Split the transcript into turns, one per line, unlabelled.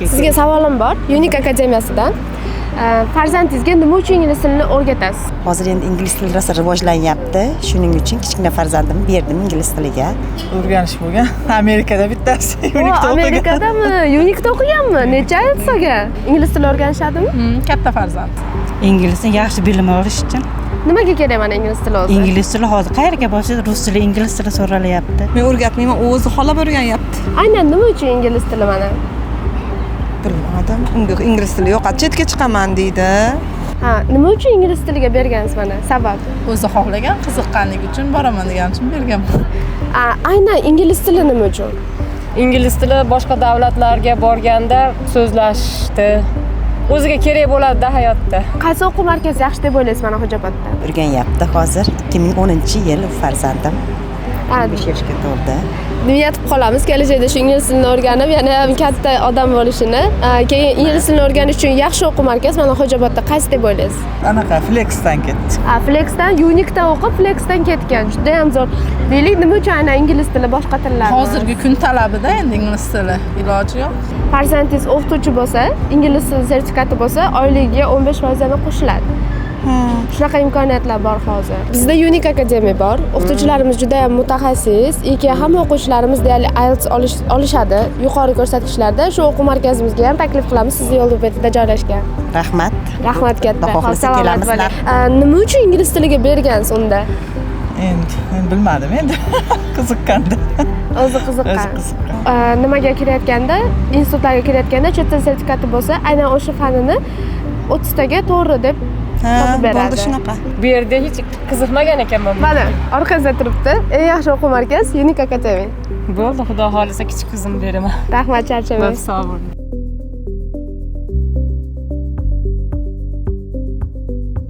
Sizga savolim bor. Unique akademiyasidan. Farzandingizga nima uchun ingliz tilini o'rgatasiz?
Hozir endi ingliz tili rosa rivojlanyapti. Shuning uchun kichkina farzandimni berdim ingliz tiliga.
O'rganish bo'lgan. Amerikada bittasi Unique'da o'qigan.
Amerikadami? Unique'da o'qiganmi? Necha yil sizga? Ingliz tili o'rganishadimi?
Katta farzand.
Inglizni yaxshi bilim olish uchun.
Nimaga kerak mana ingliz tili o'zi?
Ingliz tili hozir qayerga borsangiz rus tili, ingliz tili so'ralyapti.
Men o'rgatmayman, u o'zi xohlab o'rganyapti.
Aynan nima uchun ingliz tili mana?
Bilmadim. Unga ingliz tili yo'qadi, chetga chiqaman deydi.
Ha, nima uchun ingliz tiliga bergansiz mana? Sabab?
O'zi xohlagan, qiziqqanligi uchun boraman degan uchun berganman.
Aynan ingliz tili nima uchun?
Ingliz tili boshqa davlatlarga borganda so'zlashdi. O'ziga kerak bo'ladi hayotda.
Qaysi o'quv markazi yaxshi deb o'ylaysiz mana Xo'jaobodda?
O'rganyapti hozir 2010-yil farzandim 5 yoshga to'ldi.
Niyat qilib qolamiz kelajakda shu ingliz tilini o'rganib, yana ham katta odam bo'lishini. Keyin ingliz tilini o'rganish uchun yaxshi o'quv markazi mana Xo'jaobodda qaysi deb o'ylaysiz?
Anaqa Flex'dan ketdi.
Flex'dan, Unique'dan o'qib, Flex'dan ketgan. Juda ham zo'r. Deylik, nima uchun aynan ingliz tili boshqa tillar?
Hozirgi kun talabida endi ingliz tili iloji yo'q.
Farzandingiz o'qituvchi bo'lsa, ingliz tili sertifikati bo'lsa, oyligiga 15% yana qo'shiladi. Shunaqa imkoniyatlar bor hozir. Bizda Unique akademiya bor. O'qituvchilarimiz juda ham mutaxassis, hamma o'quvchilarimiz deyarli IELTS olishadi. Yuqori ko'rsatkichlarda shu o'quv markazimizga ham taklif qilamiz. Sizni yo'l betida joylashgan.
Rahmat.
Rahmat katta.
Xohlasa kelamizlar.
Nima uchun ingliz tiliga bergansiz unda?
Endi bilmadim endi. Qiziqqanda.
O'zi qiziqqan. Nimaga kirayotganda, institutlarga kirayotganda chet til sertifikati bo'lsa, aynan o'sha fanini 30 taga to'g'ri deb topib beradi.
Bo'ldi shunaqa.
Bu yerda hech qiziqmagan ekanman.
Mana, orqasida turibdi. Eng yaxshi o'quv markaz Unique akademiya.
Bo'ldi, xudo xolisa kichik qizim beraman.
Rahmat, charchamaysiz.
Sog' bo'ling.